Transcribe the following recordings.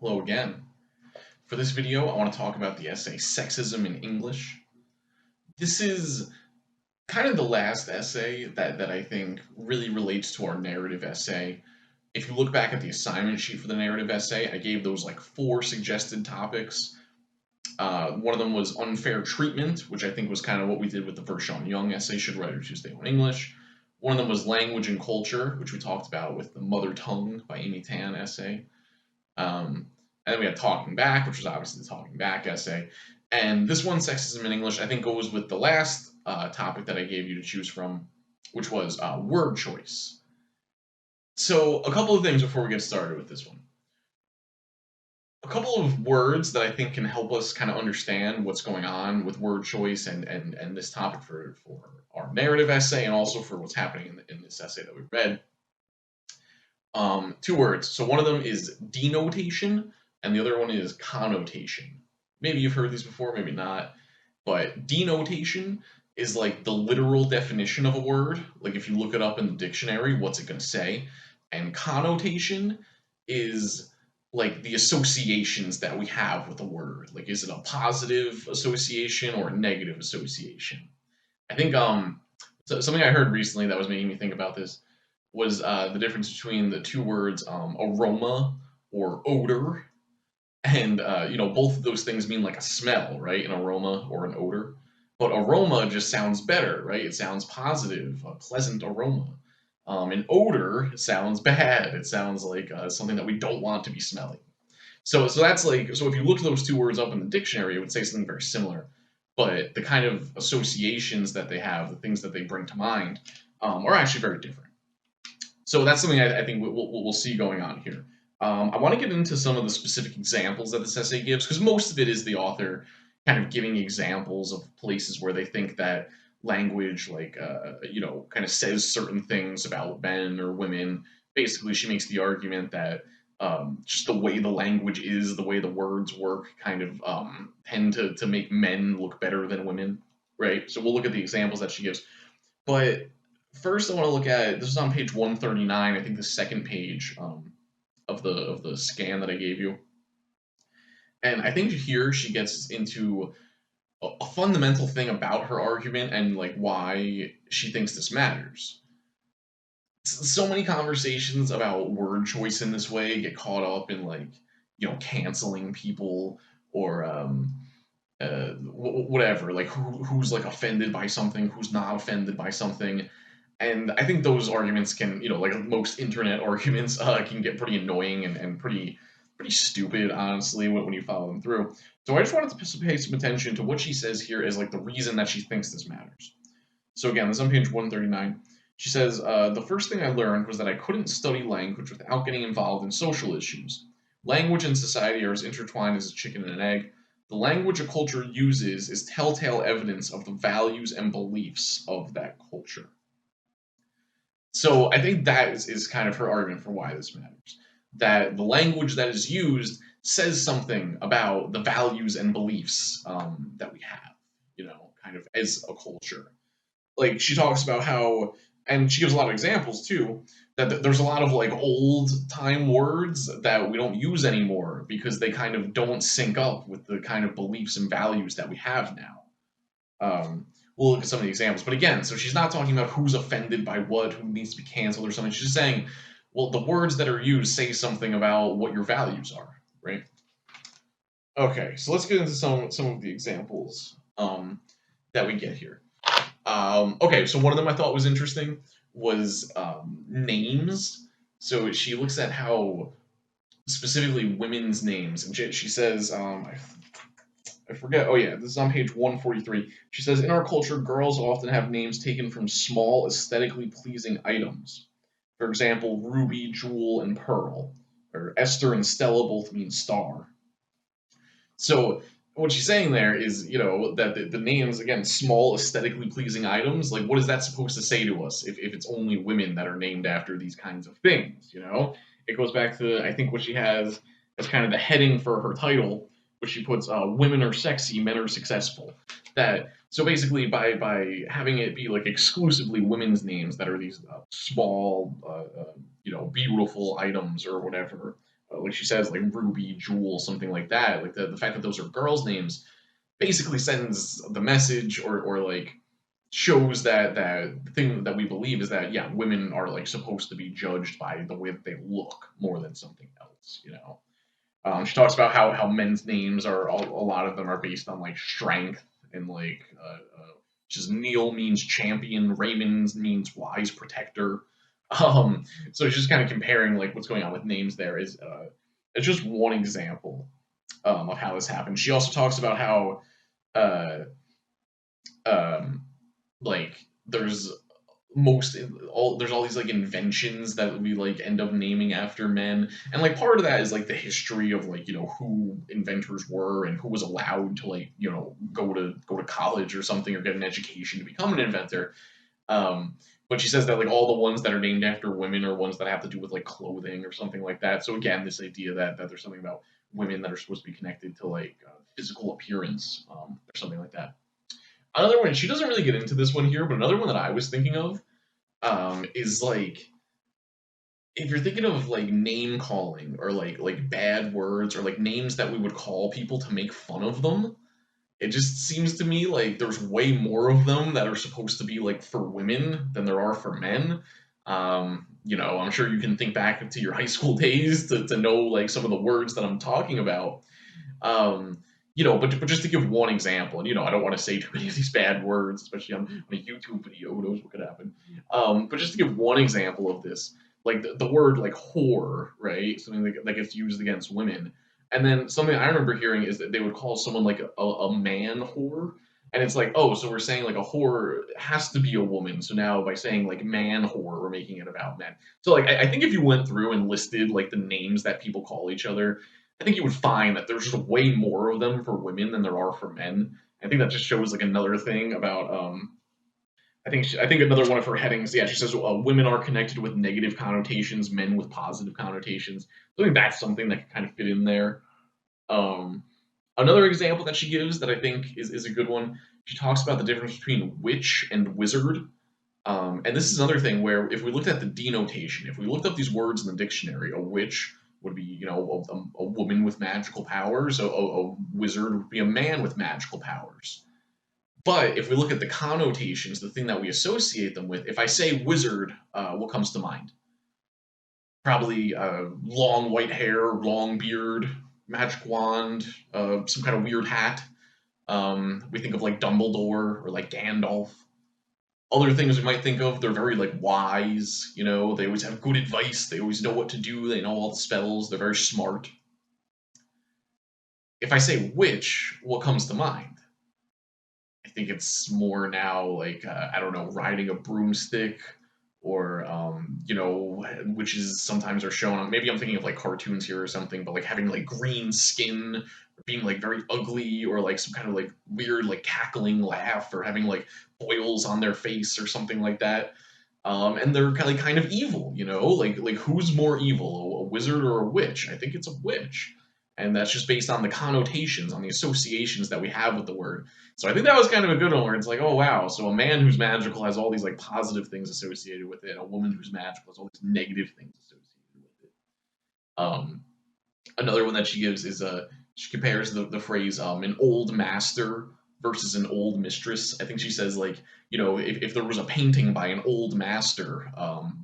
Hello again. For this video, I want to talk about the essay Sexism in English. This is kind of the last essay that I think really relates to our narrative essay. If you look back at the assignment sheet for the narrative essay, I gave those like 4 suggested topics. One of them was unfair treatment, which I think was kind of what we did with the first Sean Young essay, Should Writers Use Their Own English. One of them was language and culture, which we talked about with the Mother Tongue by Amy Tan essay. And then we had Talking Back, which was obviously the Talking Back essay. And this one, Sexism in English, I think goes with the last topic that I gave you to choose from, which was word choice. So a couple of things before we get started with this one. A couple of words that I think can help us kind of understand what's going on with word choice and this topic for our narrative essay and also for what's happening in this essay that we read. 2 words. So one of them is denotation, and the other one is connotation. Maybe you've heard these before, maybe not. But denotation is like the literal definition of a word. Like if you look it up in the dictionary, what's it going to say? And connotation is like the associations that we have with a word. Like is it a positive association or a negative association? I think something I heard recently that was making me think about this was the difference between the 2 words aroma or odor. And, both of those things mean like a smell, right? An aroma or an odor. But aroma just sounds better, right? It sounds positive, a pleasant aroma. An odor sounds bad. It sounds like something that we don't want to be smelling. So that's like, so if you looked those 2 words up in the dictionary, it would say something very similar. But the kind of associations that they have, the things that they bring to mind, are actually very different. So that's something I think we'll see going on here. I want to get into some of the specific examples that this essay gives, because most of it is the author kind of giving examples of places where they think that language, like, kind of says certain things about men or women. Basically, she makes the argument that just the way the language is, the way the words work, kind of tend to make men look better than women, right? So we'll look at the examples that she gives. But first, I want to look at, this is on page 139, I think the second page of the scan that I gave you. And I think here she gets into a fundamental thing about her argument and like why she thinks this matters. So many conversations about word choice in this way get caught up in like, canceling people or whatever, like who's like offended by something, who's not offended by something. And I think those arguments can, like most internet arguments, can get pretty annoying and pretty stupid, honestly, when you follow them through. So I just wanted to pay some attention to what she says here as like the reason that she thinks this matters. So again, this is on page 139. She says, the first thing I learned was that I couldn't study language without getting involved in social issues. Language and society are as intertwined as a chicken and an egg. The language a culture uses is telltale evidence of the values and beliefs of that culture. So I think that is kind of her argument for why this matters. That the language that is used says something about the values and beliefs that we have, kind of as a culture. Like she talks about how, and she gives a lot of examples too, that there's a lot of like old time words that we don't use anymore because they kind of don't sync up with the kind of beliefs and values that we have now. We'll look at some of the examples. But again, so she's not talking about who's offended by what, who needs to be canceled or something. She's just saying, well, the words that are used say something about what your values are, right? Okay, so let's get into some of the examples that we get here. Okay, so one of them I thought was interesting was names. So she looks at how specifically women's names, and she says, I forget. Oh yeah, this is on page 143. She says, in our culture, girls often have names taken from small, aesthetically pleasing items. For example, Ruby, Jewel, and Pearl. Or Esther and Stella both mean star. So what she's saying there is, that the names, again, small, aesthetically pleasing items, like what is that supposed to say to us if it's only women that are named after these kinds of things, It goes back to, I think, what she has as kind of the heading for her title, which she puts, women are sexy, men are successful. So basically by having it be like exclusively women's names that are these small, beautiful items or whatever, like she says, like Ruby, Jewel, something like that. Like the fact that those are girls' names basically sends the message, or like shows that the thing that we believe is that, yeah, women are like supposed to be judged by the way that they look more than something else, you know. She talks about how men's names are a lot of them are based on like strength, and like just Neil means champion, Raymond means wise protector. So it's just kind of comparing like what's going on with names there. Is It's just one example of how this happens. She also talks about how uh, um, like there's there's all these like inventions that we like end up naming after men, and like part of that is like the history of like, you know, who inventors were and who was allowed to like, you know, go to college or something, or get an education to become an inventor. um but she says that like all the ones that are named after women are ones that have to do with like clothing or something like that. So again, this idea that there's something about women that are supposed to be connected to like physical appearance, or something like that. Another one, she doesn't really get into this one here, but another one that I was thinking of, is like if you're thinking of like name calling, or like bad words, or like names that we would call people to make fun of them. It just seems to me like there's way more of them that are supposed to be like for women than there are for men. You know, I'm sure you can think back to your high school days to know like some of the words that I'm talking about. Um, you know, but just to give one example, and you know, I don't want to say too many of these bad words, especially on a YouTube video. Who knows what could happen? But just to give one example of this, like the word like whore, right? Something that gets used against women. And then something I remember hearing is that they would call someone like a man whore. And it's like, oh, so we're saying like a whore has to be a woman. So now by saying like man whore, we're making it about men. So like I think if you went through and listed like the names that people call each other, I think you would find that there's just way more of them for women than there are for men. I think that just shows like another thing about. I think another one of her headings. Yeah, she says women are connected with negative connotations, men with positive connotations. I think that's something that can kind of fit in there. Um, Another example that she gives that I think is a good one. She talks about the difference between witch and wizard. And this is another thing where if we looked at the denotation, if we looked up these words in the dictionary, a witch would be, you know, a woman with magical powers. A wizard would be a man with magical powers. But if we look at the connotations, the thing that we associate them with, if I say wizard, what comes to mind? Probably long white hair, long beard, magic wand, some kind of weird hat. We think of like Dumbledore or like Gandalf. Other things we might think of, they're very like wise, you know, they always have good advice, they always know what to do, they know all the spells, they're very smart. If I say witch, what comes to mind? I think it's more now like I don't know, riding a broomstick, or you know, witches sometimes are shown on. Maybe I'm thinking of like cartoons here or something, but like having like green skin, or being like very ugly, or like some kind of like weird like cackling laugh, or having like boils on their face or something like that. And they're kind of evil, you know, like who's more evil, a wizard or a witch? I think it's a witch, and that's just based on the connotations, on the associations that we have with the word. So I think that was kind of a good one, where it's like, oh wow, so a man who's magical has all these like positive things associated with it, and a woman who's magical has all these negative things associated with it. Um, Another one that she gives is she compares the phrase an old master versus an old mistress. I think she says like, you know, if there was a painting by an old master,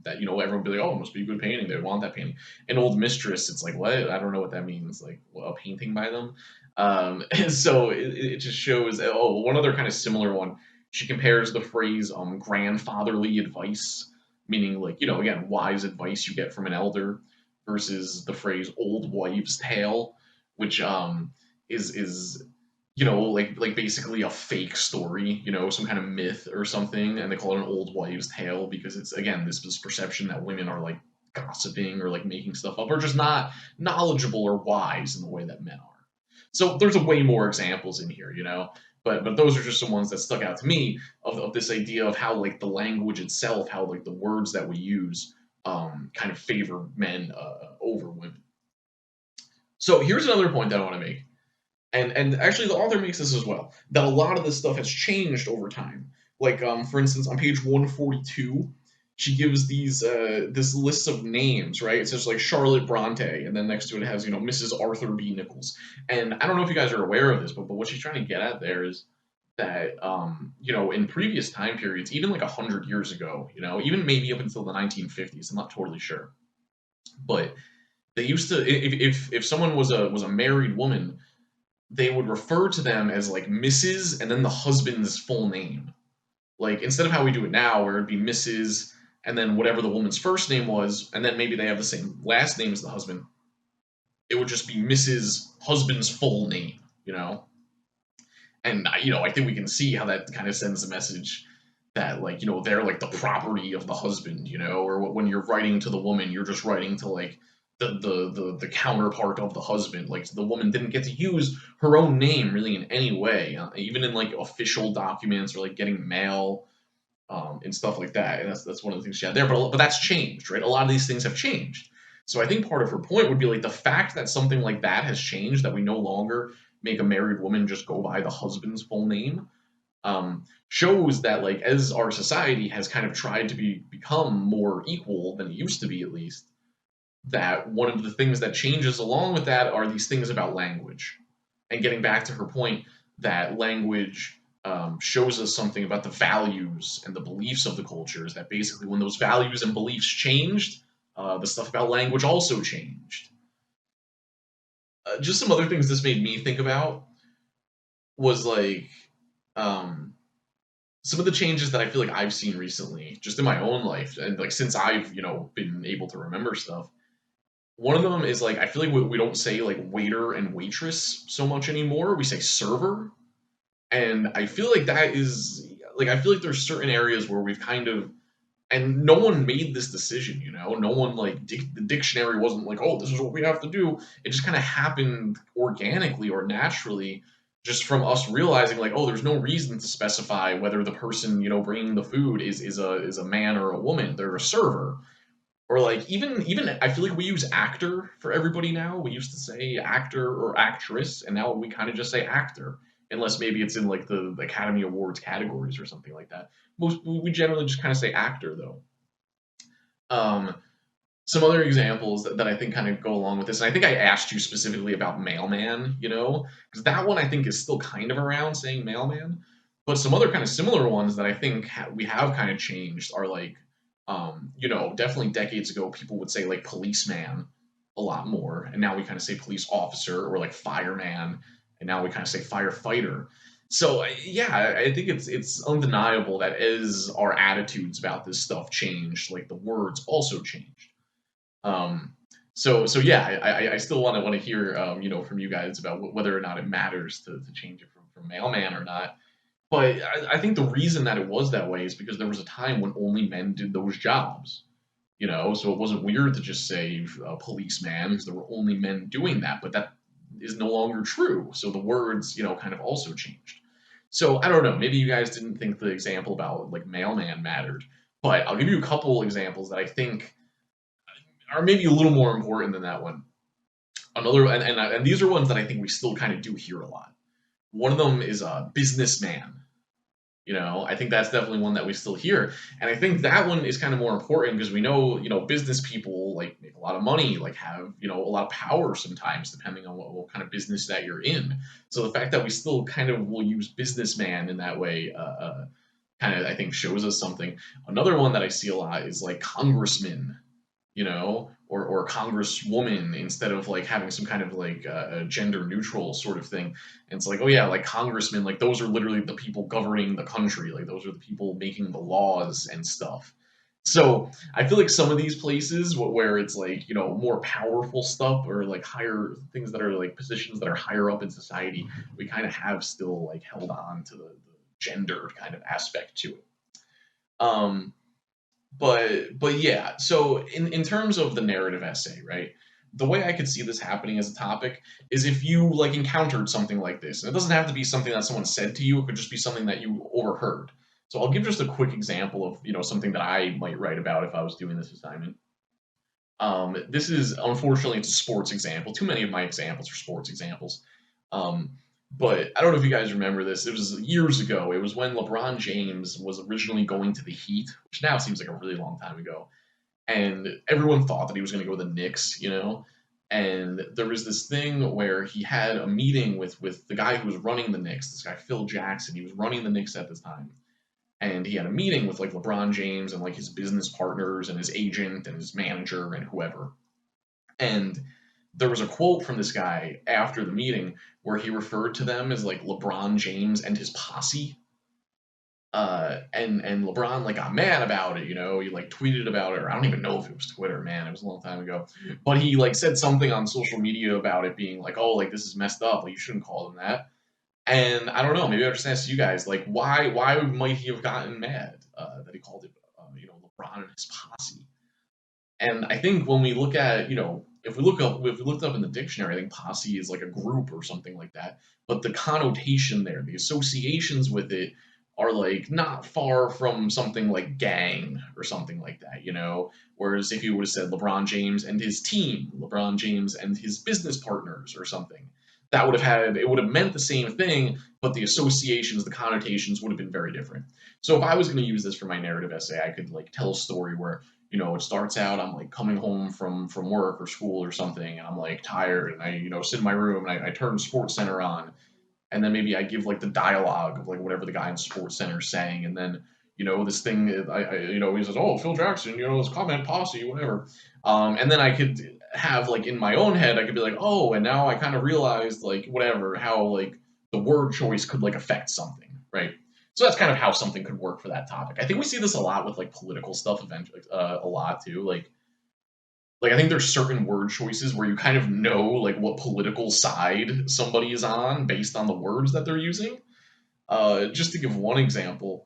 that, you know, everyone would be like, oh, it must be a good painting, they would want that painting. An old mistress, it's like, what? I don't know what that means, like, well, a painting by them. And so it just shows. Oh, one other kind of similar one, she compares the phrase grandfatherly advice, meaning like, you know, again, wise advice you get from an elder, versus the phrase "old wives' tale," which is, you know, like basically a fake story, you know, some kind of myth or something, and they call it an old wives' tale because it's, again, this perception that women are like gossiping or like making stuff up, or just not knowledgeable or wise in the way that men are. So there's a way more examples in here, you know. But those are just some ones that stuck out to me of this idea of how like the language itself, how like the words that we use kind of favor men over women. So here's another point that I want to make, and actually the author makes this as well, that a lot of this stuff has changed over time. Like for instance, on page 142, she gives these this list of names, right? It says like Charlotte Bronte, and then next to it has Mrs. Arthur B. Nichols. And I don't know if you guys are aware of this, but what she's trying to get at there is that in previous time periods, even like 100 years ago, even maybe up until the 1950s, I'm not totally sure, but they used to if someone was a married woman, they would refer to them as like Mrs. and then the husband's full name. Like instead of how we do it now, where it'd be Mrs. and then whatever the woman's first name was, and then maybe they have the same last name as the husband, it would just be Mrs. Husband's full name, And I think we can see how that kind of sends a message that like they're like the property of the husband, or when you're writing to the woman, you're just writing to like the counterpart of the husband. Like the woman didn't get to use her own name really in any way, even in like official documents or like getting mail and stuff like that. And that's one of the things she had there. But that's changed, right? A lot of these things have changed. So I think part of her point would be like the fact that something like that has changed, that we no longer make a married woman just go by the husband's full name, shows that like as our society has kind of tried to become more equal than it used to be, at least, that one of the things that changes along with that are these things about language. And getting back to her point, that language shows us something about the values and the beliefs of the cultures, that basically when those values and beliefs changed, the stuff about language also changed. Just some other things this made me think about was like um, some of the changes that I feel like I've seen recently, just in my own life, and like since I've been able to remember stuff. One of them is like I feel like we don't say like waiter and waitress so much anymore. We say server, and I feel like that is like I feel like there's certain areas where we've kind of, and no one made this decision, no one like the dictionary wasn't like, oh, this is what we have to do. It just kind of happened organically or naturally, just from us realizing like, oh, there's no reason to specify whether the person bringing the food is a man or a woman. They're a server. Or like even I feel like we use actor for everybody now. We used to say actor or actress, and now we kind of just say actor, unless maybe it's in like the Academy Awards categories or something like that. Most we generally just kind of say actor though. Um, some other examples that I think kind of go along with this, and I think I asked you specifically about mailman, because that one I think is still kind of around, saying mailman. But some other kind of similar ones that I think we have kind of changed are like, definitely decades ago people would say like policeman a lot more, and now we kind of say police officer or like fireman, and now we kind of say firefighter. So yeah, I think it's undeniable that as our attitudes about this stuff changed, like the words also changed. Um, so yeah, I still want to hear from you guys about whether or not it matters to change it from mailman or not. But I think the reason that it was that way is because there was a time when only men did those jobs. So it wasn't weird to just say policeman because there were only men doing that. But that is no longer true. So the words, kind of also changed. So I don't know. Maybe you guys didn't think the example about like mailman mattered, but I'll give you a couple examples that I think are maybe a little more important than that one. Another, and these are ones that I think we still kind of do hear a lot. One of them is a businessman. I think that's definitely one that we still hear, and I think that one is kind of more important because we know, business people like make a lot of money, like have a lot of power sometimes, depending on what kind of business that you're in. So the fact that we still kind of will use businessman in that way, kind of I think shows us something. Another one that I see a lot is like congressman, or congresswoman, instead of like having some kind of like a gender neutral sort of thing. And it's like, oh yeah, like congressmen, like those are literally the people governing the country, like those are the people making the laws and stuff. So I feel like some of these places where it's like more powerful stuff or like higher things that are like positions that are higher up in society, we kind of have still like held on to the gender kind of aspect to it. Um, but yeah, so in terms of the narrative essay, right? The way I could see this happening as a topic is if you like encountered something like this. And it doesn't have to be something that someone said to you, it could just be something that you overheard. So I'll give just a quick example of, something that I might write about if I was doing this assignment. This is unfortunately it's a sports example. Too many of my examples are sports examples. Um, But I don't know if you guys remember this. It was years ago. It was when LeBron James was originally going to the Heat, which now seems like a really long time ago. And everyone thought that he was going to go to the Knicks, you know. And there was this thing where he had a meeting with the guy who was running the Knicks, this guy Phil Jackson. He was running the Knicks at this time, and he had a meeting with like LeBron James and like his business partners and his agent and his manager and whoever. And there was a quote from this guy after the meeting where he referred to them as like LeBron James and his posse. And LeBron like got mad about it, you know. He like tweeted about it, or I don't even know if it was Twitter, man. It was a long time ago. But he like said something on social media about it being like, oh, like this is messed up. Like you shouldn't call them that. And I don't know. Maybe I just ask you guys, like, why might he have gotten mad that he called it, you know, LeBron and his posse? And I think when we look at, you know, if we looked up in the dictionary, I think posse is like a group or something like that. But the connotation there, the associations with it are like not far from something like gang or something like that, you know? Whereas if you would have said LeBron James and his team, LeBron James and his business partners or something, that would have had it would have meant the same thing, but the associations, the connotations would have been very different. So if I was going to use this for my narrative essay, I could like tell a story where you know, it starts out I'm like coming home from work or school or something, and I'm like tired, and I you know sit in my room and I turn Sports Center on, and then maybe I give like the dialogue of like whatever the guy in Sports Center is saying, and then you know this thing you know he says oh Phil Jackson you know his comment posse whatever, and then I could have like in my own head I could be like oh and now I kind of realized like whatever how like the word choice could like affect something right. So that's kind of how something could work for that topic. I think we see this a lot with like political stuff eventually, a lot too. Like I think there's certain word choices where you kind of know like what political side somebody is on based on the words that they're using. Just to give one example,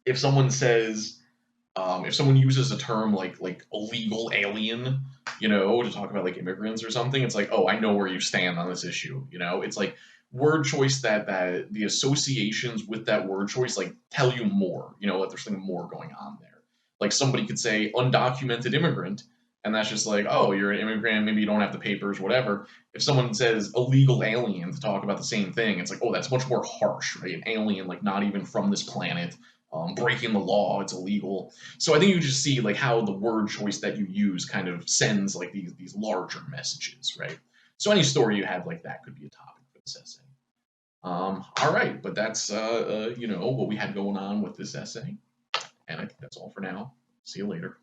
if someone says, if someone uses a term like illegal alien, you know, to talk about like immigrants or something, it's like, oh, I know where you stand on this issue. You know, it's like word choice that the associations with that word choice like tell you more. You know, that there's something more going on there. Like somebody could say undocumented immigrant, and that's just like, oh, you're an immigrant, maybe you don't have the papers, whatever. If someone says illegal alien to talk about the same thing, it's like, oh, that's much more harsh, right? An alien, like not even from this planet, breaking the law, it's illegal. So I think you just see like how the word choice that you use kind of sends like these larger messages, right? So any story you have like that could be a topic for this essay. All right, but that's you know what we had going on with this essay, and I think that's all for now. See you later.